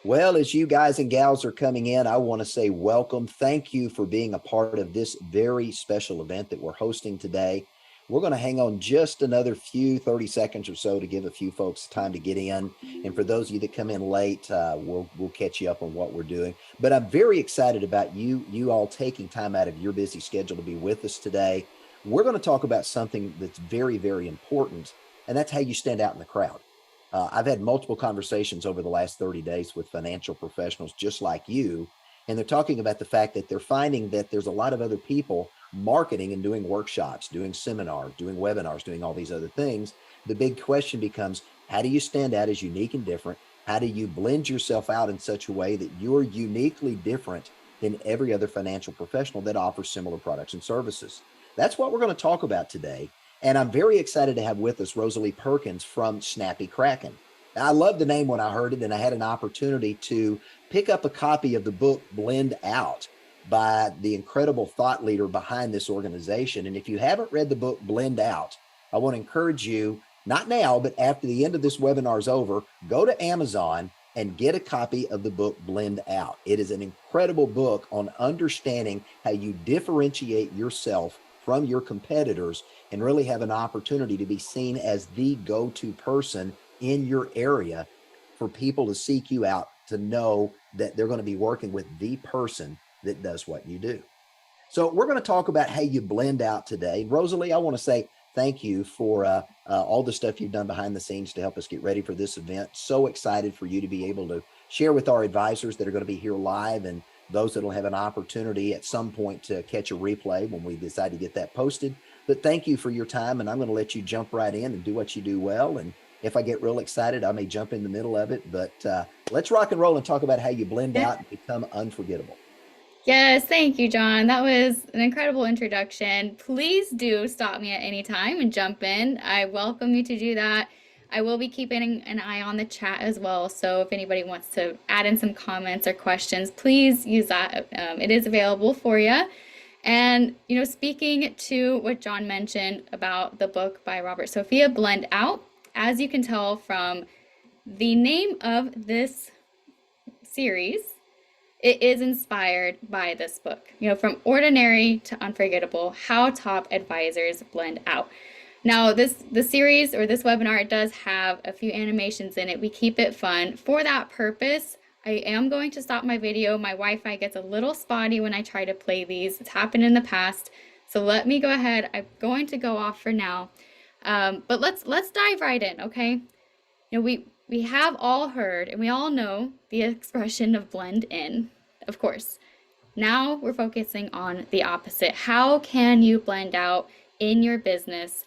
Well, as you guys and gals are coming in, I want to say welcome. Thank you for being a part of this very special event that we're hosting today. We're going to hang on just another few 30 seconds or so to give a few folks time to get in. And for those of you that come in late, we'll catch you up on what we're doing. But I'm very excited about you all taking time out of your busy schedule to be with us today. We're going to talk about something that's very, very important, and that's how you stand out in the crowd. I've had multiple conversations over the last 30 days with financial professionals just like you, and they're talking about the fact that they're finding that there's a lot of other people marketing and doing workshops, doing seminars, doing webinars, doing all these other things. The big question becomes, how do you stand out as unique and different? How do you blend yourself out in such a way that you're uniquely different than every other financial professional that offers similar products and services? That's what we're going to talk about today. And I'm very excited to have with us Rosalie Perkins from Snappy Kraken. Now, I loved the name when I heard it, and I had an opportunity to pick up a copy of the book Blend Out by the incredible thought leader behind this organization. And if you haven't read the book Blend Out, I want to encourage you, not now, but after the end of this webinar is over, go to Amazon and get a copy of the book Blend Out. It is an incredible book on understanding how you differentiate yourself from your competitors and really have an opportunity to be seen as the go-to person in your area for people to seek you out, to know that they're going to be working with the person that does what you do. So we're going to talk about how you blend out today. Rosalie, I want to say thank you for all the stuff you've done behind the scenes to help us get ready for this event. So excited for you to be able to share with our advisors that are going to be here live, and those that will have an opportunity at some point to catch a replay when we decide to get that posted. But thank you for your time, and I'm going to let you jump right in and do what you do well. And if I get real excited, I may jump in the middle of it, but let's rock and roll and talk about how you blend out and become unforgettable. Yes, thank you, John. That was an incredible introduction. Please do stop me at any time and jump in. I welcome you to do that. I will be keeping an eye on the chat as well. So if anybody wants to add in some comments or questions, please use that. It is available for you. And, speaking to what John mentioned about the book by Robert Sophia, Blend Out, as you can tell from the name of this series, it is inspired by this book. From ordinary to unforgettable, how top advisors blend out. Now, the series or this webinar, it does have a few animations in it. We keep it fun. For that purpose, I am going to stop my video. My Wi-Fi gets a little spotty when I try to play these. It's happened in the past. So let me go ahead. I'm going to go off for now. But let's dive right in, okay? We have all heard and we all know the expression of blend in, of course. Now we're focusing on the opposite. How can you blend out in your business?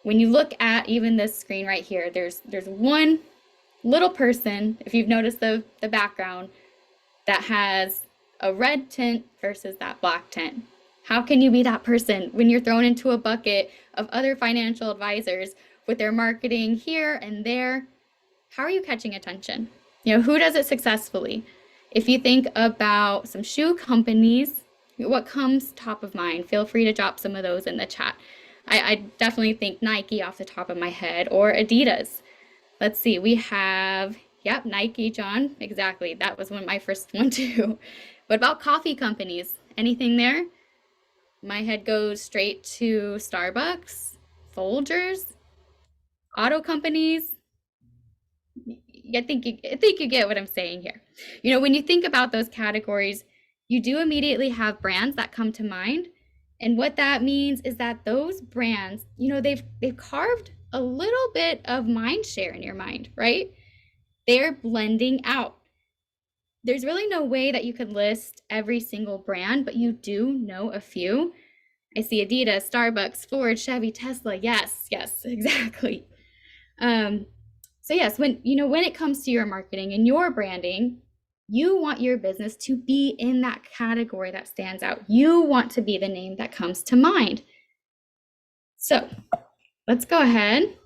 When you look at even this screen right here, there's one little person, if you've noticed the background, that has a red tint versus that black tint. How can you be that person when you're thrown into a bucket of other financial advisors with their marketing here and there? How are you catching attention? Who does it successfully? If you think about some shoe companies, what comes top of mind? Feel free to drop some of those in the chat. I definitely think Nike off the top of my head, or Adidas. Let's see, we have, yep, Nike, John, exactly. That was my first one too. What about coffee companies? Anything there? My head goes straight to Starbucks, Folgers, auto companies. I think you get what I'm saying here. When you think about those categories, you do immediately have brands that come to mind. And what that means is that those brands, they've carved a little bit of mind share in your mind, right? They're blending out. There's really no way that you could list every single brand, but you do know a few. I see Adidas, Starbucks, Ford, Chevy, Tesla. Yes, exactly. So yes, when it comes to your marketing and your branding, you want your business to be in that category that stands out. You want to be the name that comes to mind. So let's go ahead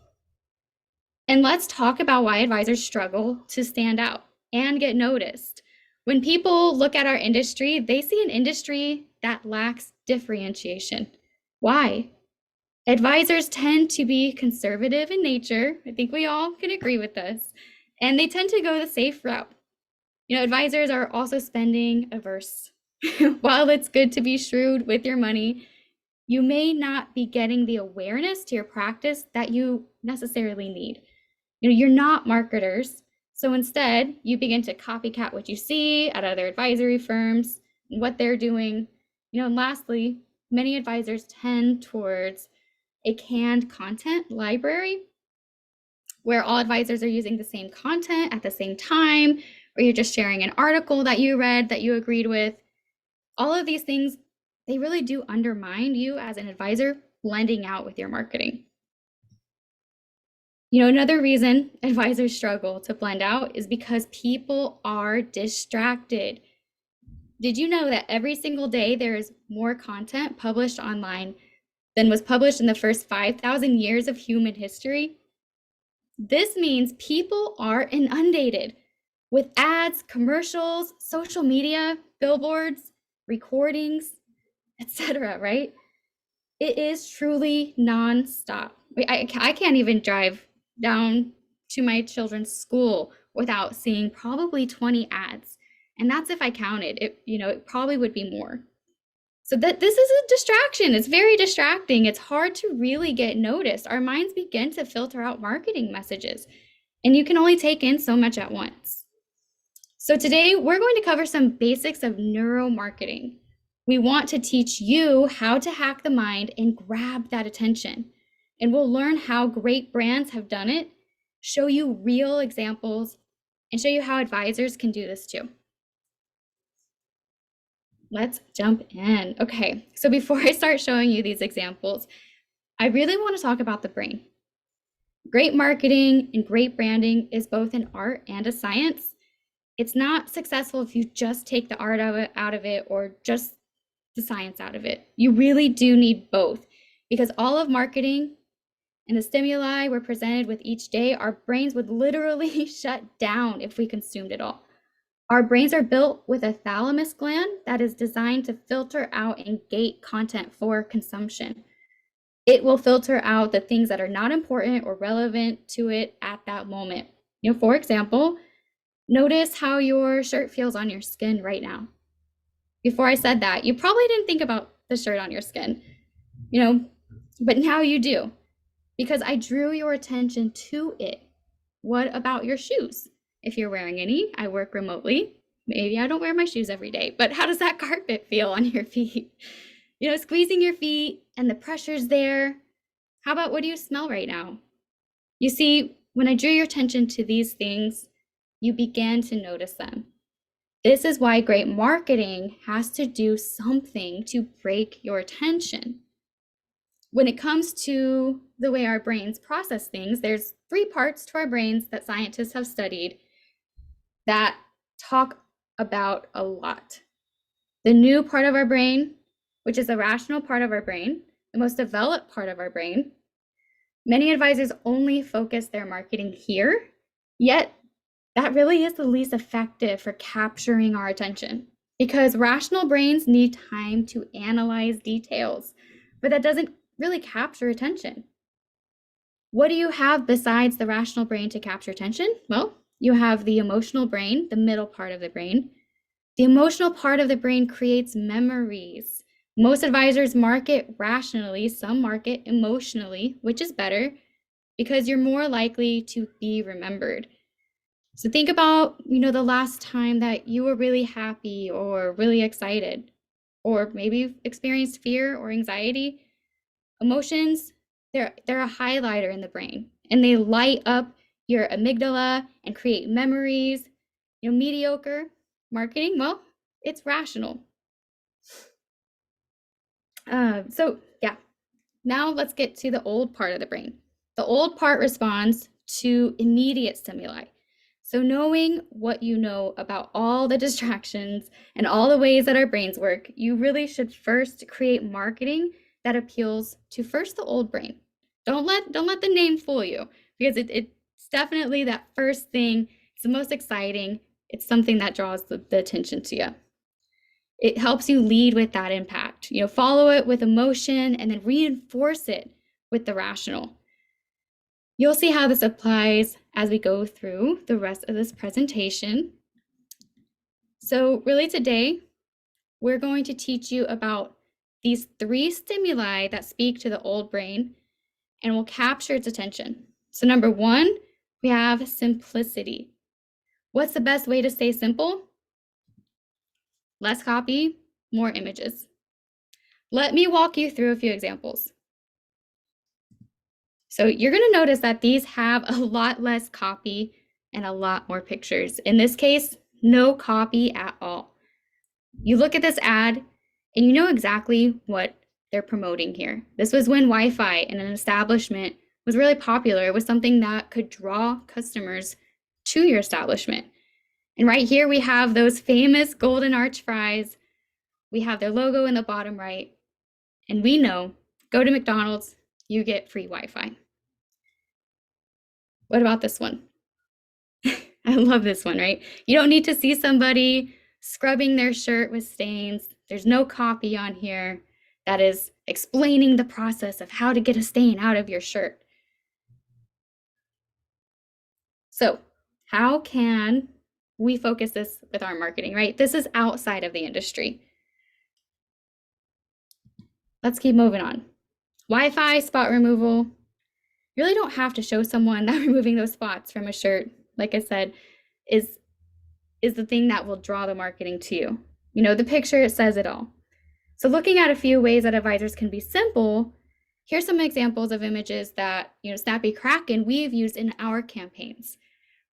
and let's talk about why advisors struggle to stand out and get noticed. When people look at our industry, they see an industry that lacks differentiation. Why? Advisors tend to be conservative in nature. I think we all can agree with this. And they tend to go the safe route. Advisors are also spending averse. While it's good to be shrewd with your money, you may not be getting the awareness to your practice that you necessarily need. You're not marketers. So instead, you begin to copycat what you see at other advisory firms, what they're doing. And lastly, many advisors tend towards a canned content library where all advisors are using the same content at the same time, or you're just sharing an article that you read that you agreed with. All of these things, they really do undermine you as an advisor blending out with your marketing. Another reason advisors struggle to blend out is because people are distracted. Did you know that every single day there is more content published online than was published in the first 5,000 years of human history? This means people are inundated with ads, commercials, social media, billboards, recordings, etc., right? It is truly nonstop. I can't even drive down to my children's school without seeing probably 20 ads. And that's if I counted. It probably would be more. So this is a distraction. It's very distracting. It's hard to really get noticed. Our minds begin to filter out marketing messages, and you can only take in so much at once. So today we're going to cover some basics of neuromarketing. We want to teach you how to hack the mind and grab that attention. And we'll learn how great brands have done it, show you real examples, and show you how advisors can do this too. Let's jump in. Okay, so before I start showing you these examples, I really want to talk about the brain. Great marketing and great branding is both an art and a science. It's not successful if you just take the art out of it or just the science out of it. You really do need both, because all of marketing and the stimuli we're presented with each day, our brains would literally shut down if we consumed it all. Our brains are built with a thalamus gland that is designed to filter out and gate content for consumption. It will filter out the things that are not important or relevant to it at that moment. For example, notice how your shirt feels on your skin right now. Before I said that, you probably didn't think about the shirt on your skin, but now you do, because I drew your attention to it. What about your shoes? If you're wearing any, I work remotely. Maybe I don't wear my shoes every day, but how does that carpet feel on your feet? Squeezing your feet and the pressure's there. How about what do you smell right now? You see, when I drew your attention to these things, you began to notice them. This is why great marketing has to do something to break your attention. When it comes to the way our brains process things, there's 3 parts to our brains that scientists have studied that talk about a lot. The new part of our brain, which is the rational part of our brain, the most developed part of our brain. Many advisors only focus their marketing here, yet that really is the least effective for capturing our attention, because rational brains need time to analyze details, but that doesn't really capture attention. What do you have besides the rational brain to capture attention? Well, you have the emotional brain, the middle part of the brain. The emotional part of the brain creates memories. Most advisors market rationally, some market emotionally, which is better because you're more likely to be remembered. So think about, the last time that you were really happy or really excited, or maybe experienced fear or anxiety. Emotions, they're a highlighter in the brain, and they light up your amygdala and create memories. Mediocre marketing, well, it's rational. So yeah, now let's get to the old part of the brain. The old part responds to immediate stimuli. So knowing what you know about all the distractions and all the ways that our brains work, you really should first create marketing that appeals to first the old brain. Don't let the name fool you, because it's definitely that first thing. It's the most exciting. It's something that draws the attention to you. It helps you lead with that impact. Follow it with emotion and then reinforce it with the rational. You'll see how this applies as we go through the rest of this presentation. So really today, we're going to teach you about these 3 stimuli that speak to the old brain and will capture its attention. So number 1, we have simplicity. What's the best way to stay simple? Less copy, more images. Let me walk you through a few examples. So you're going to notice that these have a lot less copy and a lot more pictures. In this case, no copy at all. You look at this ad and you know exactly what they're promoting here. This was when Wi-Fi in an establishment was really popular. It was something that could draw customers to your establishment. And right here we have those famous golden arch fries. We have their logo in the bottom right. And we know, go to McDonald's, you get free Wi-Fi. What about this one? I love this one, right? You don't need to see somebody scrubbing their shirt with stains. There's no copy on here that is explaining the process of how to get a stain out of your shirt. So how can we focus this with our marketing, right? This is outside of the industry. Let's keep moving on. Wi-Fi spot removal. You really don't have to show someone that removing those spots from a shirt, like I said, is the thing that will draw the marketing to you. You know, the picture, it says it all. So looking at a few ways that advisors can be simple, here's some examples of images that, Snappy Kraken, we've used in our campaigns.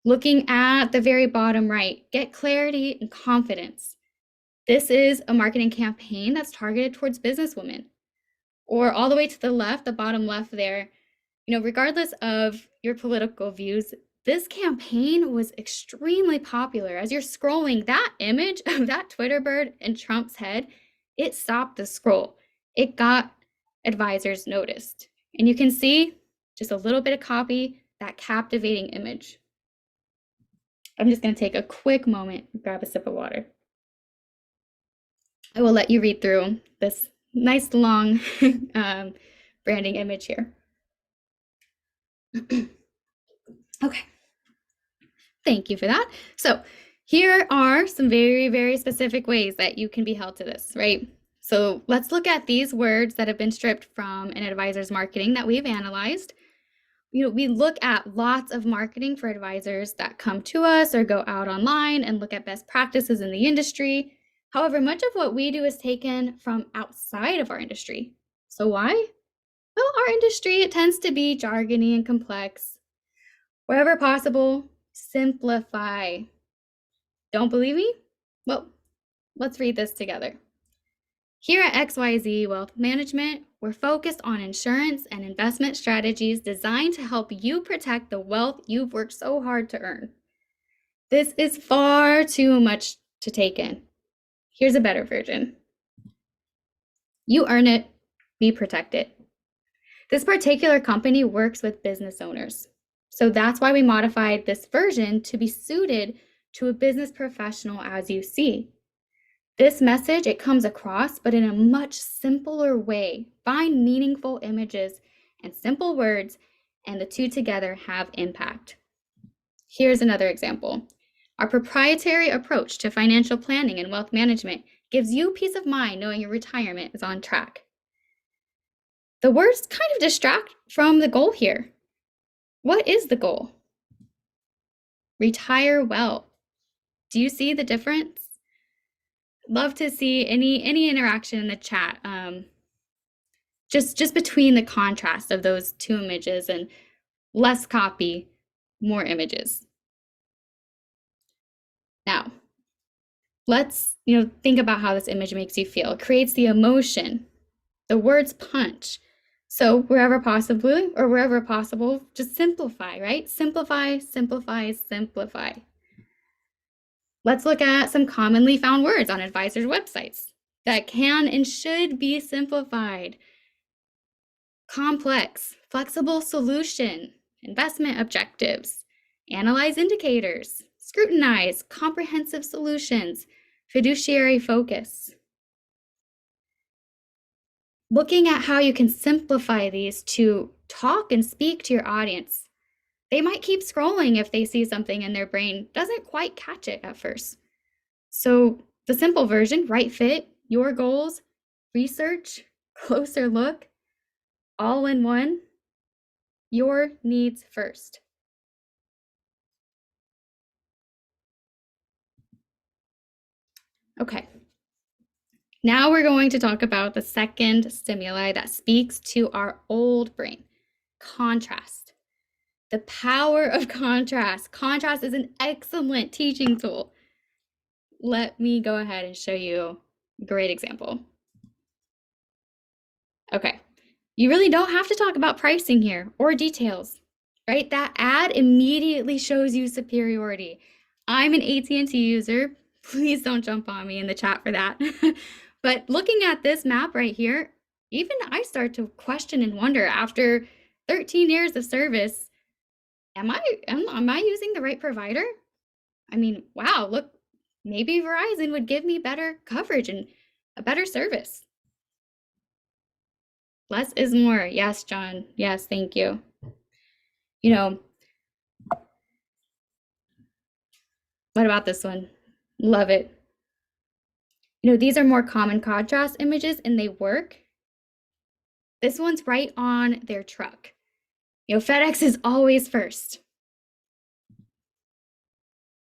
Looking at the very bottom right, get clarity and confidence. This is a marketing campaign that's targeted towards businesswomen. Or all the way to the left, the bottom left there, regardless of your political views, this campaign was extremely popular. As you're scrolling, that image of that Twitter bird and Trump's head, it stopped the scroll. It got advisors noticed. And you can see just a little bit of copy, that captivating image. I'm just going to take a quick moment and grab a sip of water. I will let you read through this nice long branding image here. Okay. Thank you for that. So here are some very, very specific ways that you can be held to this, right? So let's look at these words that have been stripped from an advisor's marketing that we've analyzed. We look at lots of marketing for advisors that come to us or go out online and look at best practices in the industry. However, much of what we do is taken from outside of our industry. So why? Well, our industry, it tends to be jargony and complex. Wherever possible, simplify. Don't believe me? Well, let's read this together. Here at XYZ Wealth Management, we're focused on insurance and investment strategies designed to help you protect the wealth you've worked so hard to earn. This is far too much to take in. Here's a better version. You earn it, we protect it. This particular company works with business owners. So that's why we modified this version to be suited to a business professional as you see. This message, it comes across, but in a much simpler way. Find meaningful images and simple words, and the two together have impact. Here's another example. Our proprietary approach to financial planning and wealth management gives you peace of mind knowing your retirement is on track. The words kind of distract from the goal here. What is the goal? Retire well. Do you see the difference? Love to see any interaction in the chat. Just between the contrast of those two images and less copy, more images. Now, let's think about how this image makes you feel. It creates the emotion. The words punch. So wherever possible, just simplify, right? Simplify, simplify, simplify. Let's look at some commonly found words on advisors' websites that can and should be simplified. Complex, flexible solution, investment objectives, analyze indicators, scrutinize, comprehensive solutions, fiduciary focus. Looking at how you can simplify these to talk and speak to your audience. They might keep scrolling if they see something in their brain doesn't quite catch it at first. So the simple version, right fit, your goals, research, closer look, all in one, your needs first. Okay. Now we're going to talk about the second stimuli that speaks to our old brain, contrast. The power of contrast. Contrast is an excellent teaching tool. Let me go ahead and show you a great example. Okay, you really don't have to talk about pricing here or details, right? That ad immediately shows you superiority. I'm an AT&T user. Please don't jump on me in the chat for that. But looking at this map right here, even I start to question and wonder after 13 years of service, am I using the right provider? I mean, wow, look, maybe Verizon would give me better coverage and a better service. Less is more. Yes, John. Yes, thank you. You know, what about this one? Love it. You know, these are more common contrast images and they work. This one's right on their truck. You know, FedEx is always first.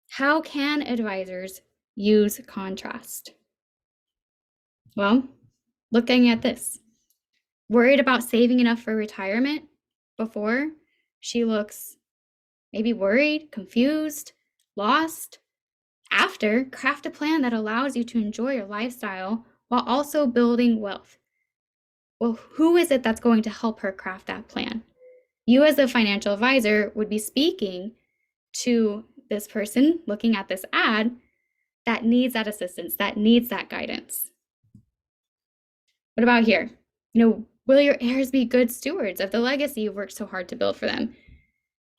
How can advisors use contrast? Well, looking at this. Worried about saving enough for retirement before, she looks maybe worried, confused, lost. After, craft a plan that allows you to enjoy your lifestyle while also building wealth. Well, who is it that's going to help her craft that plan? You as a financial advisor would be speaking to this person looking at this ad that needs that assistance, that needs that guidance. What about here? You know, will your heirs be good stewards of the legacy you've worked so hard to build for them?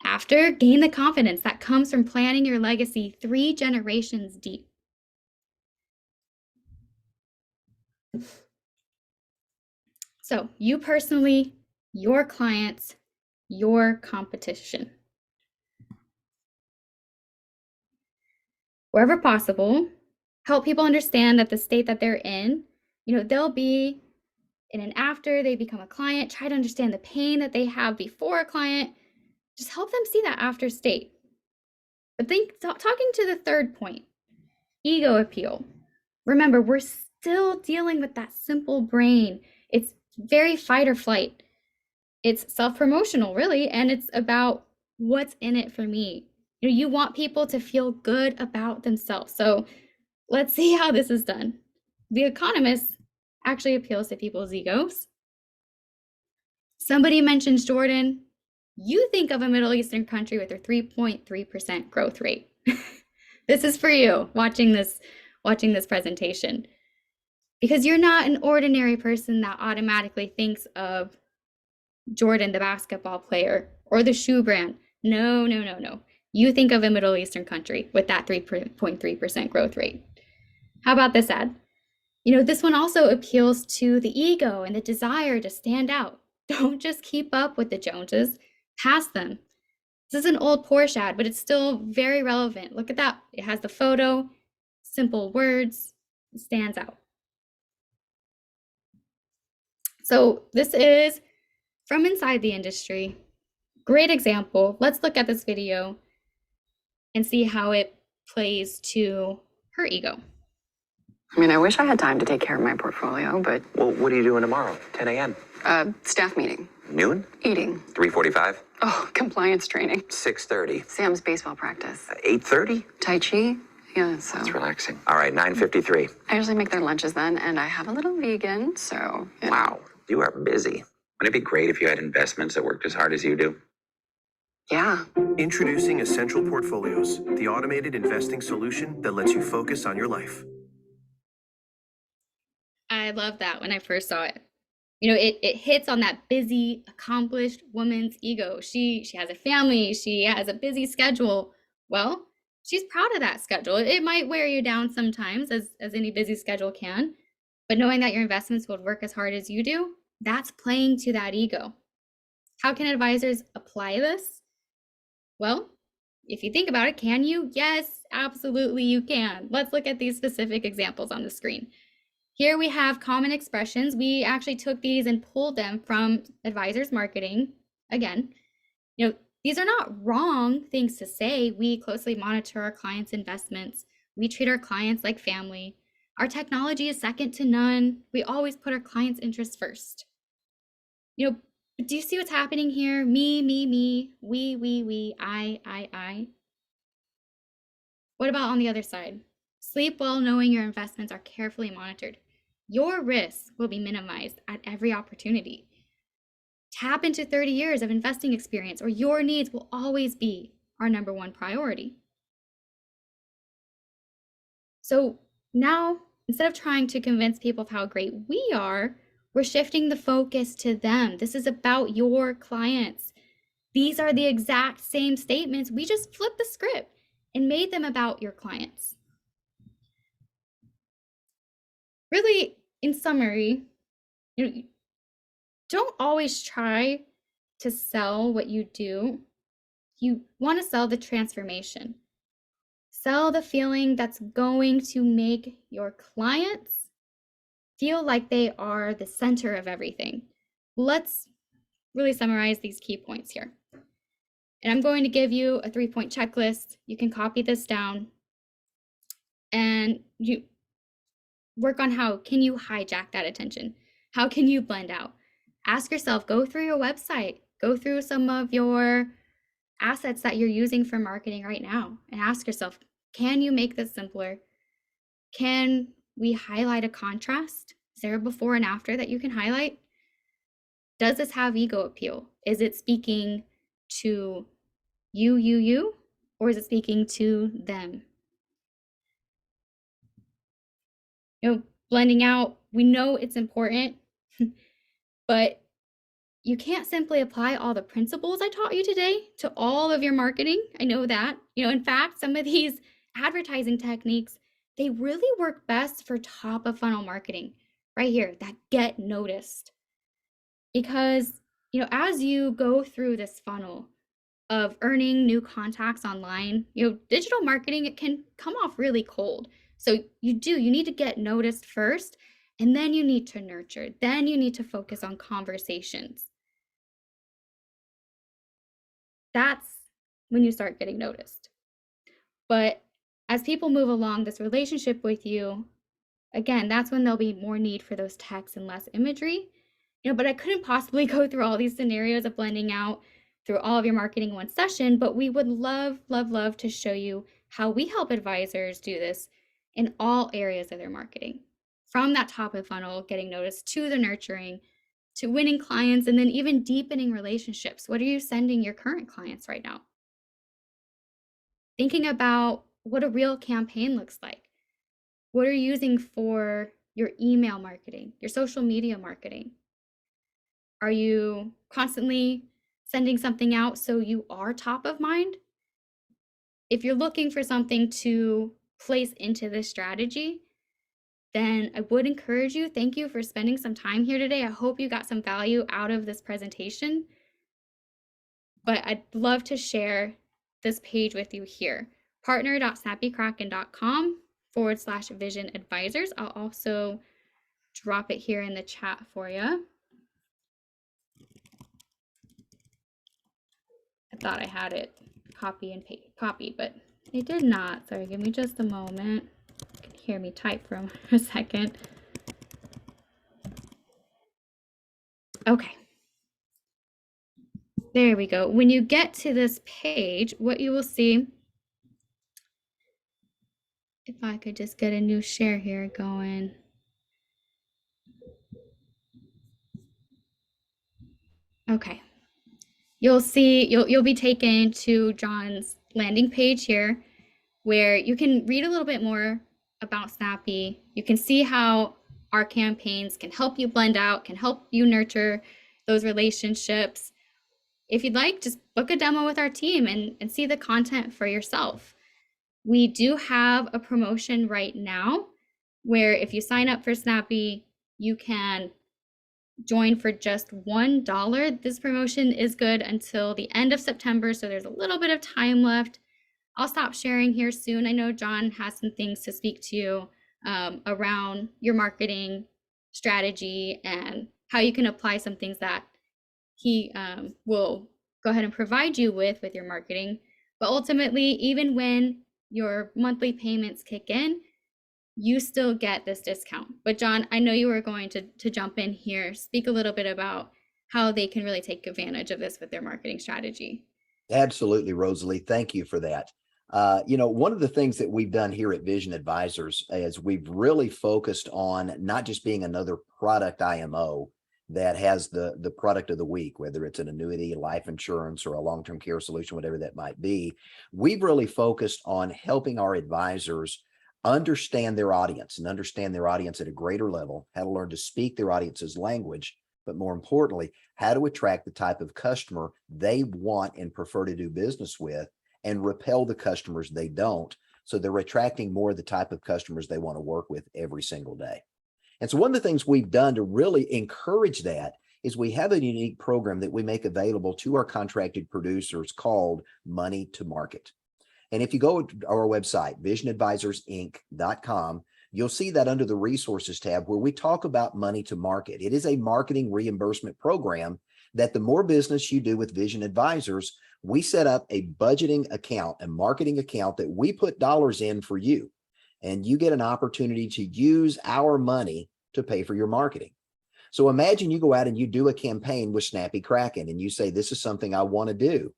After, gain the confidence that comes from planning your legacy 3 generations deep. So, you personally, your clients, your competition. Wherever possible, help people understand that the state that they're in, you know, they'll be in and after they become a client, try to understand the pain that they have before a client, just help them see that after state. But talking to the third point, ego appeal. Remember, we're still dealing with that simple brain. It's very fight or flight. It's self-promotional, really, and it's about what's in it for me. You know, you want people to feel good about themselves. So let's see how this is done. The Economist actually appeals to people's egos. Somebody mentions Jordan. You think of a Middle Eastern country with their 3.3% growth rate. This is for you watching this presentation. Because you're not an ordinary person that automatically thinks of Jordan, the basketball player, or the shoe brand. No. You think of a Middle Eastern country with that 3.3% growth rate. How about this ad? You know, this one also appeals to the ego and the desire to stand out. Don't just keep up with the Joneses, pass them. This is an old Porsche ad, but it's still very relevant. Look at that. It has the photo, simple words, it stands out. So this is from inside the industry. Great example. Let's look at this video and see how it plays to her ego. I mean, I wish I had time to take care of my portfolio, but... Well, what are you doing tomorrow? 10 a.m.? Staff meeting. Noon? Eating. 3:45? Oh, compliance training. 6:30? Sam's baseball practice. 8:30? Tai Chi. Yeah, so... That's relaxing. All right, 9:53. I usually make their lunches then, and I have a little vegan, so... You know. Wow, you are busy. Wouldn't it be great if you had investments that worked as hard as you do? Yeah. Introducing Essential Portfolios, the automated investing solution that lets you focus on your life. I love that when I first saw it. You know, it hits on that busy, accomplished woman's ego. She has a family, she has a busy schedule. Well, she's proud of that schedule. It might wear you down sometimes, as any busy schedule can, but knowing that your investments would work as hard as you do, that's playing to that ego. How can advisors apply this? Well, if you think about it, can you? Yes, Absolutely, you can. Let's look at these specific examples on the screen. Here we have common expressions. We actually took these and pulled them from Advisors Marketing. Again, these are not wrong things to say. We closely monitor our clients' investments. We treat our clients like family. Our technology is second to none. We always put our clients' interests first. Do you see what's happening here? Me, we, I. What about on the other side? Sleep well knowing your investments are carefully monitored. Your risks will be minimized at every opportunity. Tap into 30 years of investing experience, or your needs will always be our number one priority. So now, instead of trying to convince people of how great we are, we're shifting the focus to them. This is about your clients. These are the exact same statements. We just flipped the script and made them about your clients. Really, in summary, don't always try to sell what you do. You want to sell the transformation. Sell the feeling that's going to make your clients feel like they are the center of everything. Let's really summarize these key points here. And I'm going to give you a 3-point checklist. You can copy this down and you work on how can you hijack that attention? How can you blend out? Ask yourself, go through your website, go through some of your assets that you're using for marketing right now and ask yourself, can you make this simpler? Can we highlight a contrast? Is there a before and after that you can highlight? Does this have ego appeal? Is it speaking to you, or is it speaking to them? Blending out, we know it's important, but you can't simply apply all the principles I taught you today to all of your marketing. I know that. In fact, some of these advertising techniques, they really work best for top of funnel marketing right here, that get noticed. Because, as you go through this funnel of earning new contacts online, digital marketing, it can come off really cold. So you need to get noticed first, and then you need to nurture. Then you need to focus on conversations. That's when you start getting noticed. But as people move along this relationship with you, again, that's when there'll be more need for those texts and less imagery. But I couldn't possibly go through all these scenarios of blending out through all of your marketing in one session, but we would love to show you how we help advisors do this in all areas of their marketing. From that top of funnel, getting noticed, to the nurturing, to winning clients, and then even deepening relationships. What are you sending your current clients right now? Thinking about what a real campaign looks like. What are you using for your email marketing, your social media marketing? Are you constantly sending something out so you are top of mind? If you're looking for something to place into this strategy, then I would encourage you. Thank you for spending some time here today. I hope you got some value out of this presentation. But I'd love to share this page with you here. partner.snappykraken.com/vision advisors. I'll also drop it here in the chat for you. I thought I had it copied, but it did not. Sorry, give me just a moment. You can hear me type for a second. Okay. There we go. When you get to this page, what you will see, if I could just get a new share here going. Okay. You'll see, you'll be taken to John's landing page here, where you can read a little bit more about Snappy. You can see how our campaigns can help you blend out, can help you nurture those relationships. If you'd like, just book a demo with our team and see the content for yourself. We do have a promotion right now where if you sign up for Snappy, you can join for just $1. This promotion is good until the end of September, so there's a little bit of time left. I'll stop sharing here soon. I know John has some things to speak to you around your marketing strategy and how you can apply some things that he will go ahead and provide you with your marketing. But ultimately, even when your monthly payments kick in, you still get this discount. But John, I know you were going to jump in here, speak a little bit about how they can really take advantage of this with their marketing strategy. Absolutely, Rosalie. Thank you for that. One of the things that we've done here at Vision Advisors is we've really focused on not just being another product IMO that has the product of the week, whether it's an annuity, life insurance, or a long-term care solution, whatever that might be. We've really focused on helping our advisors understand their audience and understand their audience at a greater level, how to learn to speak their audience's language, but more importantly, how to attract the type of customer they want and prefer to do business with and repel the customers they don't. So they're attracting more of the type of customers they want to work with every single day. And so one of the things we've done to really encourage that is we have a unique program that we make available to our contracted producers called Money to Market. And if you go to our website, visionadvisorsinc.com, you'll see that under the resources tab where we talk about Money to Market. It is a marketing reimbursement program that the more business you do with Vision Advisors, we set up a budgeting account, a marketing account that we put dollars in for you. And you get an opportunity to use our money to pay for your marketing. So imagine you go out and you do a campaign with Snappy Kraken and you say, this is something I want to do.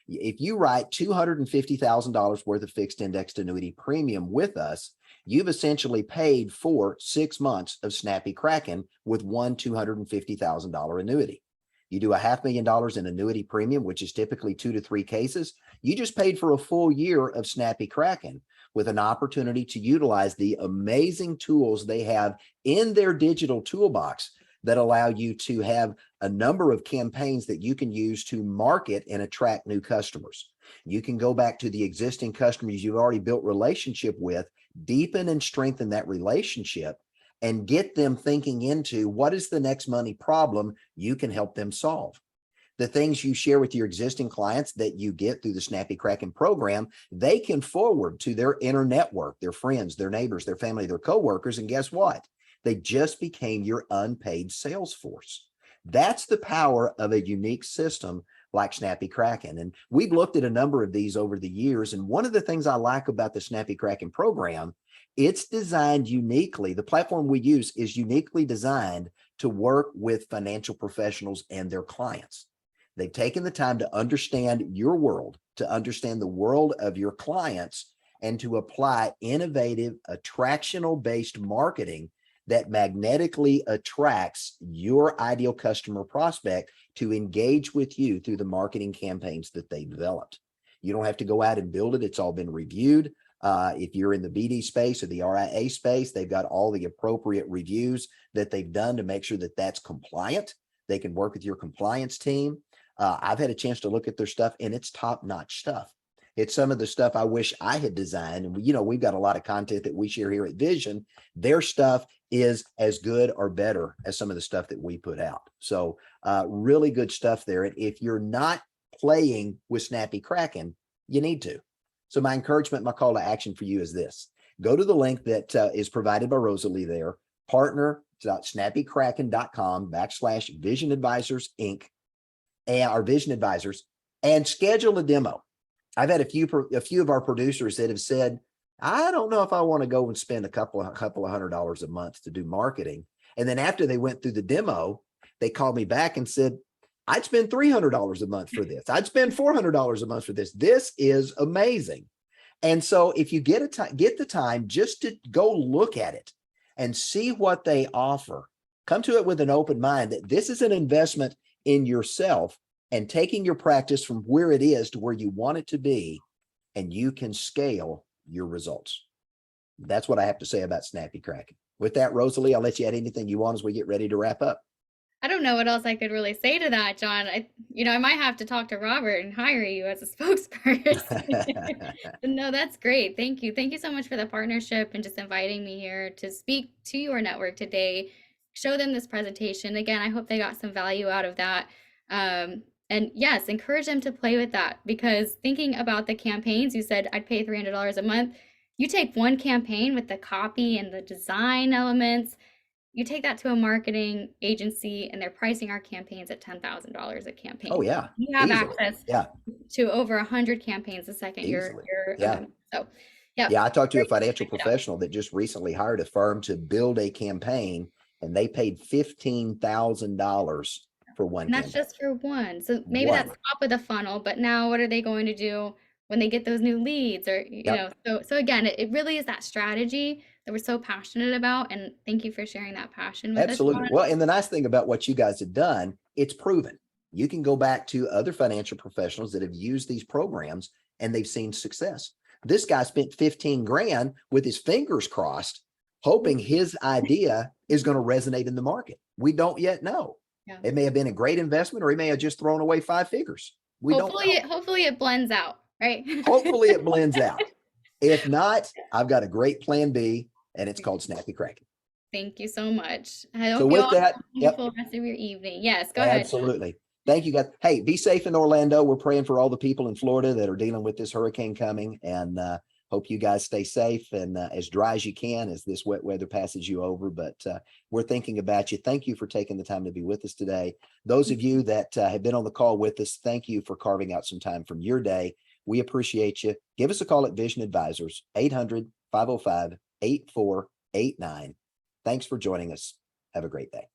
If you write $250,000 worth of fixed indexed annuity premium with us, you've essentially paid for 6 months of Snappy Kraken with one $250,000 annuity. You do $500,000 in annuity premium, which is typically 2 to 3 cases. You just paid for a full year of Snappy Kraken with an opportunity to utilize the amazing tools they have in their digital toolbox that allow you to have a number of campaigns that you can use to market and attract new customers. You can go back to the existing customers you've already built relationship with, deepen and strengthen that relationship, and get them thinking into what is the next money problem you can help them solve. The things you share with your existing clients that you get through the Snappy Kraken program, they can forward to their inner network, their friends, their neighbors, their family, their coworkers, and guess what? They just became your unpaid sales force. That's the power of a unique system like Snappy Kraken. And we've looked at a number of these over the years. And one of the things I like about the Snappy Kraken program, it's designed uniquely. The platform we use is uniquely designed to work with financial professionals and their clients. They've taken the time to understand your world, to understand the world of your clients, and to apply innovative, attractional-based marketing that magnetically attracts your ideal customer prospect to engage with you through the marketing campaigns that they developed. You don't have to go out and build it. It's all been reviewed. If you're in the BD space or the RIA space, they've got all the appropriate reviews that they've done to make sure that that's compliant. They can work with your compliance team. I've had a chance to look at their stuff and it's top-notch stuff. It's some of the stuff I wish I had designed. And we've got a lot of content that we share here at Vision. Their stuff is as good or better as some of the stuff that we put out. So really good stuff there. And if you're not playing with Snappy Kraken, you need to. So my encouragement, my call to action for you is this. Go to the link that is provided by Rosalie there, partner.snappykraken.com/Vision Advisors Inc. and our Vision Advisors, and schedule a demo. I've had a few of our producers that have said, I don't know if I want to go and spend a couple of $100 a month to do marketing. And then after they went through the demo, they called me back and said, I'd spend $300 a month for this. I'd spend $400 a month for this. This is amazing. And so if you get the time just to go look at it and see what they offer, come to it with an open mind that this is an investment in yourself and taking your practice from where it is to where you want it to be, and you can scale your results. That's what I have to say about Snappy Kraken. With that, Rosalie, I'll let you add anything you want as we get ready to wrap up. I don't know what else I could really say to that, John. I might have to talk to Robert and hire you as a spokesperson. No, that's great. Thank you. Thank you so much for the partnership and just inviting me here to speak to your network today, show them this presentation. Again, I hope they got some value out of that. And yes, encourage them to play with that, because thinking about the campaigns, you said I'd pay $300 a month. You take one campaign with the copy and the design elements, you take that to a marketing agency and they're pricing our campaigns at $10,000 a campaign. Oh yeah. You have Easily. access Yeah. to over 100 campaigns the second Easily. you're a Yeah. member. So yeah. Yeah. I talked to a Great. financial Check it out. professional that just recently hired a firm to build a campaign, and they paid $15,000 for one And that's campaign. just for one. So maybe One. that's top of the funnel, but now what are they going to do when they get those new leads? Or, you Yep. know, so again, it really is that strategy that we're so passionate about. And thank you for sharing that passion with us, Absolutely. John. Well, and the nice thing about what you guys have done, it's proven. You can go back to other financial professionals that have used these programs and they've seen success. This guy spent 15 grand with his fingers crossed, hoping his idea is going to resonate in the market. We don't yet know. Yeah. It may have been a great investment, or he may have just thrown away 5 figures. We don't know. Hopefully it blends out, right? Hopefully it blends out. If not, I've got a great plan B, and it's called Snappy Kraken. Thank you so much. I hope So you with all that, have a wonderful rest of your evening. Yes, go ahead. absolutely. Thank you, guys. Hey, be safe in Orlando. We're praying for all the people in Florida that are dealing with this hurricane coming, and hope you guys stay safe and as dry as you can as this wet weather passes you over. But we're thinking about you. Thank you for taking the time to be with us today. Those of you that have been on the call with us, thank you for carving out some time from your day. We appreciate you. Give us a call at Vision Advisors, 800-505-8489. Thanks for joining us. Have a great day.